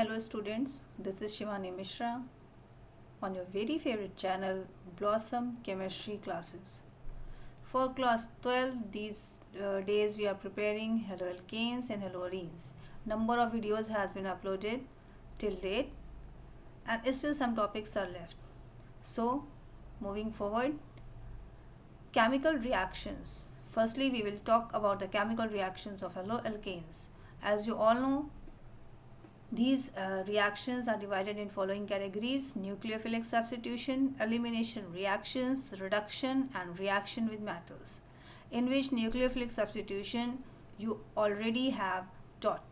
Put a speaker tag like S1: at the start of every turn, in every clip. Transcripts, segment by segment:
S1: Hello students, this is Shivani Mishra on your very favorite channel Blossom Chemistry Classes. For class 12 these days we are preparing haloalkanes and haloarenes. Number of videos has been uploaded till date and still some topics are left. So moving forward, chemical reactions. Firstly we will talk about the chemical reactions of haloalkanes. As you all know, these reactions are divided in following categories: nucleophilic substitution, elimination reactions, reduction, and reaction with metals, in which nucleophilic substitution you already have taught.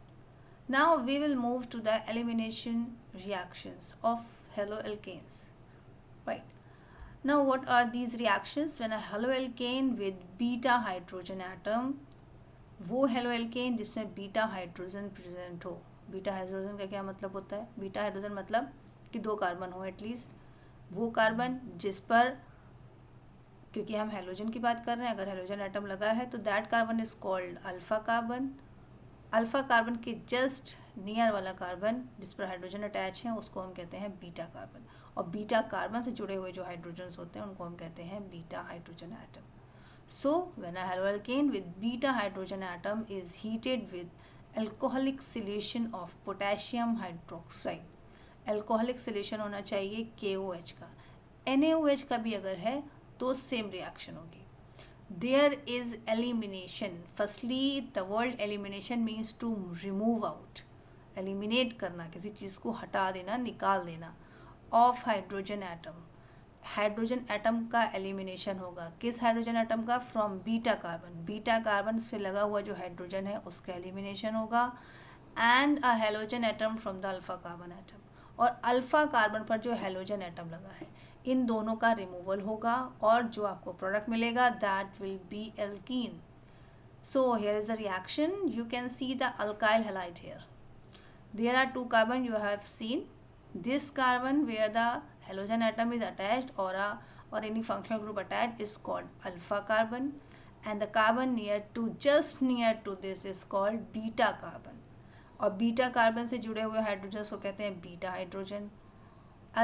S1: Now we will move to the elimination reactions of haloalkanes. Right. Now what are these reactions? When a haloalkane with beta hydrogen atom, वो haloalkane जिसमें beta hydrogen present हो. Beta hydrogen का क्या मतलब होता है? Beta hydrogen मतलब कि 2 कार्बन हो एटलीस्ट. वो कार्बन जिस पर, क्योंकि हम हेलोजन की बात कर रहे हैं, अगर हेलोजन एटम लगा है तो that carbon is called alpha carbon. Alpha carbon के जस्ट नियर वाला कार्बन जिस पर हाइड्रोजन अटैच है उसको हम कहते हैं बीटा कार्बन. और बीटा कार्बन से जुड़े हुए जो हाइड्रोजन्स होते हैं उनको हम कहते हैं beta hydrogen atom. So, when a haloalkane with beta hydrogen atom is heated with alcoholic solution of potassium hydroxide, alcoholic solution होना चाहिए KOH का. NaOH का भी अगर है तो सेम रिएक्शन होगी. There is elimination. Firstly, the word elimination means to remove out. Eliminate करना, किसी चीज़ को हटा देना, निकाल देना. Of hydrogen atom. Hydrogen atom का एलिमिनेशन होगा. किस हाइड्रोजन एटम का? From beta carbon. Beta carbon से लगा हुआ जो हाइड्रोजन है उसका एलिमिनेशन होगा. And a halogen atom from the alpha carbon atom. और अल्फा कार्बन पर जो हेलोजन एटम लगा है इन दोनों का रिमूवल होगा और जो आपको प्रोडक्ट मिलेगा that will be alkene. So here is the reaction. You can see the alkyl halide here. There are 2 carbon you have seen. This carbon where the halogen atom is attached or any functional group attached is called alpha carbon, and the carbon just near to this is called beta carbon. और beta carbon से जुड़े हुए hydrogen को कहते हैं beta hydrogen.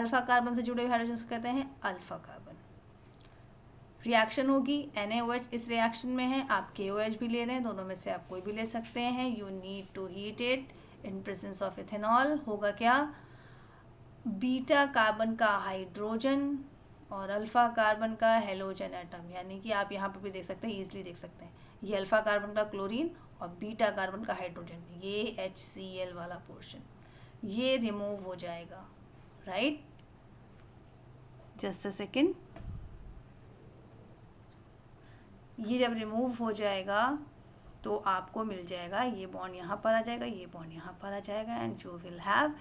S1: Alpha carbon से जुड़े हुए हाइड्रोजन को कहते हैं अल्फा कार्बन. रिएक्शन होगी. NaOH इस रिएक्शन में है, आप KOH भी ले रहे हैं, दोनों में से आप कोई भी ले सकते हैं. You need to heat it in presence of ethanol. होगा क्या? बीटा कार्बन का हाइड्रोजन और अल्फा कार्बन का हेलोजन एटम, यानी कि आप यहाँ पर भी देख सकते हैं, ईजिली देख सकते हैं. ये अल्फा कार्बन का क्लोरीन और बीटा कार्बन का हाइड्रोजन, ये HCl वाला पोर्शन ये रिमूव हो जाएगा. Right, just a second. ये जब रिमूव हो जाएगा तो आपको मिल जाएगा, ये बॉन्ड यहाँ पर आ जाएगा, ये बॉन्ड यहाँ पर आ जाएगा, and you will have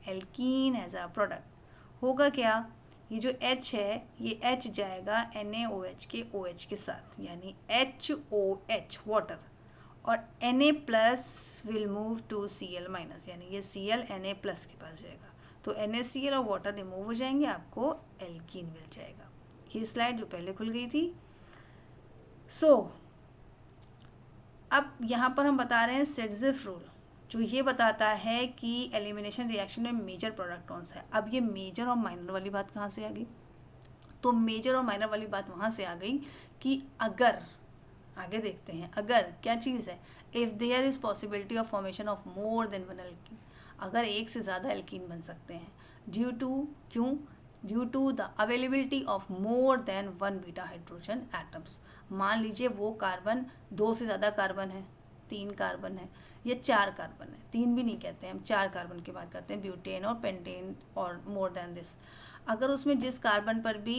S1: alkene as a product. होगा क्या? ये जो H है ये H जाएगा NaOH के OH के साथ, यानी HOH वाटर, और Na plus will move to Cl minus, यानी ये Cl Na प्लस के पास जाएगा. तो NaCl और वाटर रिमूव हो जाएंगे, आपको एल्कीन मिल जाएगा. ये स्लाइड जो पहले खुल गई थी. सो अब यहाँ पर हम बता रहे हैं सिट्ज़िफ रूल, जो ये बताता है कि एलिमिनेशन रिएक्शन में मेजर प्रोडक्ट कौन सा है. अब ये मेजर और माइनर वाली बात कहाँ से आ गई? तो मेजर और माइनर वाली बात वहाँ से आ गई कि अगर, आगे देखते हैं, अगर क्या चीज़ है, if there is possibility of formation of more than 1 alkene, अगर एक से ज़्यादा एल्कीन बन सकते हैं. Due to the availability of more than 1 beta hydrogen atoms. मान लीजिए वो कार्बन 2 से ज़्यादा कार्बन है, 3 कार्बन है या 4 कार्बन है, 3 भी नहीं कहते हैं हम, 4 कार्बन की बात करते हैं, ब्यूटेन और पेंटेन और मोर देन दिस. अगर उसमें जिस कार्बन पर भी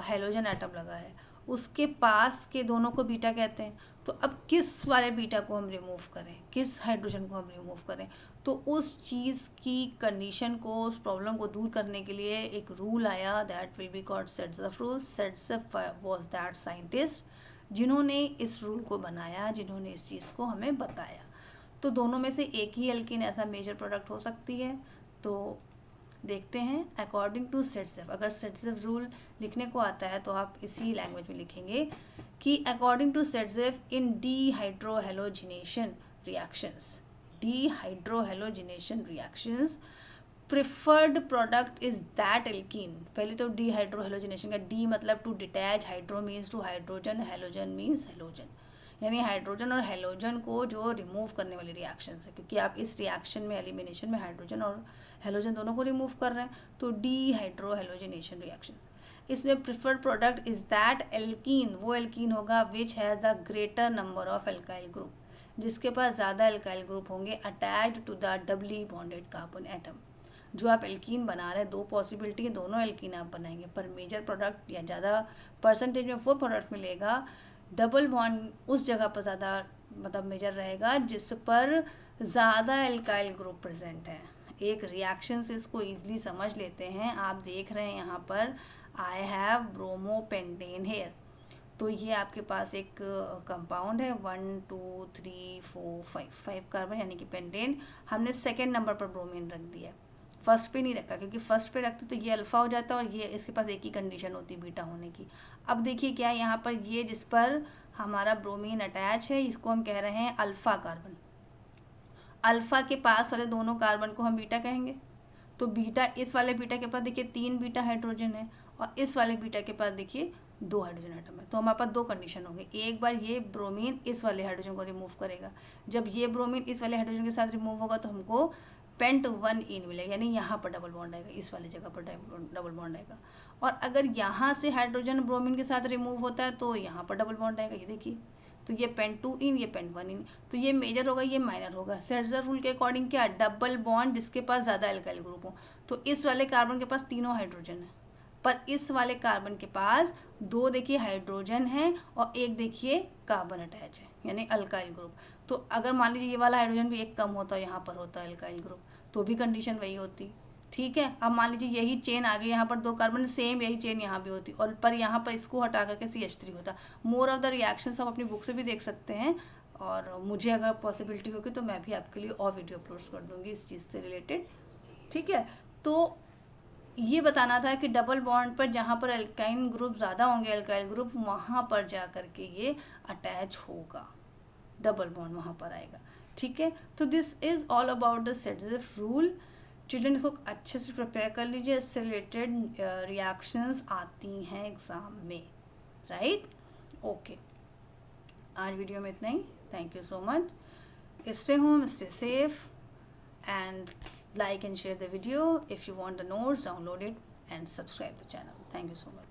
S1: हेलोजन एटम लगा है उसके पास के दोनों को बीटा कहते हैं. तो अब किस वाले बीटा को हम रिमूव करें, किस हाइड्रोजन को हम रिमूव करें? तो उस चीज़ की कंडीशन को, उस प्रॉब्लम को दूर करने के लिए एक रूल आया, that will be called Saytzeff rule. Saytzeff was that scientist जिन्होंने इस रूल को बनाया, जिन्होंने इस चीज़ को हमें बताया. तो दोनों में से एक ही एल्कीन ऐसा मेजर प्रोडक्ट हो सकती है. तो देखते हैं अकॉर्डिंग टू सेट्ज़िफ. अगर सेट्ज़िफ रूल लिखने को आता है तो आप इसी लैंग्वेज में लिखेंगे कि according to Saytzeff in dehydrohalogenation reactions, dehydrohalogenation reactions preferred product is that alkene. पहले तो डीहाइड्रोहेलोजनेशन का डी मतलब to detach, hydro means to hydrogen, halogen means halogen, यानी हाइड्रोजन और हेलोजन को जो रिमूव करने वाली रिएक्शन है, क्योंकि आप इस रिएक्शन में एलिमिनेशन में हाइड्रोजन और हेलोजन दोनों को रिमूव कर रहे हैं, तो डीहाइड्रोहेलोजनेशन रिएक्शन. इसमें preferred product is that alkene, वो एल्कीन होगा which has the greater number of alkyl group, जिसके पास ज़्यादा एल्काइल ग्रुप होंगे attached to the doubly bonded carbon atom. जो आप एल्कीन बना रहे हैं, दो पॉसिबिलिटी है, दोनों एल्कीन आप बनाएंगे, पर मेजर प्रोडक्ट या ज़्यादा परसेंटेज में वो प्रोडक्ट मिलेगा डबल बॉन्ड उस जगह पर ज़्यादा मतलब मेजर रहेगा जिस पर ज़्यादा एल्काइल ग्रुप प्रेजेंट है. एक रिएक्शन से इसको ईजिली समझ लेते हैं. आप देख रहे हैं यहाँ पर आई हैव ब्रोमोपेंटेन हेयर, तो ये आपके पास एक कंपाउंड है 1 2 3 4 5 कार्बन यानी कि पेंटेन. हमने सेकेंड नंबर पर ब्रोमीन रख दिया, फर्स्ट पे नहीं रखा, क्योंकि फर्स्ट पे रखते तो ये अल्फ़ा हो जाता और ये इसके पास एक ही कंडीशन होती बीटा होने की. अब देखिए क्या है यहाँ पर, ये जिस पर हमारा ब्रोमीन अटैच है इसको हम कह रहे हैं अल्फ़ा कार्बन. अल्फ़ा के पास वाले दोनों कार्बन को हम बीटा कहेंगे. तो बीटा, इस वाले बीटा के पास देखिए 3 बीटा हाइड्रोजन है और इस वाले बीटा के पास देखिए 2 हाइड्रोजन एटम है. तो हमारे पास 2 कंडीशन होंगे. एक बार ये ब्रोमीन इस वाले हाइड्रोजन को रिमूव करेगा, जब ये ब्रोमीन इस वाले हाइड्रोजन के साथ रिमूव होगा तो हमको पेंट 1 इन मिलेगा, यानी यहाँ पर डबल बॉन्ड आएगा, इस वाली जगह पर डबल बॉन्ड आएगा. और अगर यहाँ से हाइड्रोजन ब्रोमीन के साथ रिमूव होता है तो यहाँ पर डबल बॉन्ड आएगा, ये देखिए. तो ये पेंट 2 इन, ये पेंट 1 इन, तो ये मेजर होगा, ये माइनर होगा. सेट्जर रूल के अकॉर्डिंग क्या, डबल बॉन्ड जिसके पास ज़्यादा एल्काइल ग्रुप हो. तो इस वाले कार्बन के पास तीनों हाइड्रोजन है, पर इस वाले कार्बन के पास 2 देखिए हाइड्रोजन है और एक देखिए कार्बन अटैच है, यानी अल्काइल ग्रुप. तो अगर मान लीजिए ये वाला हाइड्रोजन भी एक कम होता है, यहाँ पर होता है अल्काइल ग्रुप, तो भी कंडीशन वही होती. ठीक है. अब मान लीजिए यही चेन आ गई, यहाँ पर 2 कार्बन, सेम यही चेन यहाँ भी होती, और पर यहाँ पर इसको हटा करके CH3 होता. मोर ऑफ द रिएक्शंस आप अपनी बुक से भी देख सकते हैं, और मुझे अगर पॉसिबिलिटी होगी तो मैं भी आपके लिए और वीडियो अपलोड कर दूँगी इस चीज़ से रिलेटेड. ठीक है. तो ये बताना था कि डबल बॉन्ड पर जहाँ पर एल्काइन ग्रुप ज़्यादा होंगे, एल्काइल ग्रुप, वहाँ पर जा कर के ये अटैच होगा, डबल बॉन्ड वहाँ पर आएगा. ठीक है. तो this is all about the Saytzeff rule. Children इसको अच्छे से प्रिपेयर कर लीजिए, इससे रिलेटेड रिएक्शंस आती हैं एग्ज़ाम में. राइट. ओके. आज वीडियो में इतना ही. Thank you so much. Stay home, stay safe, and like and share the video. If you want the notes, download it and subscribe the channel. Thank you so much.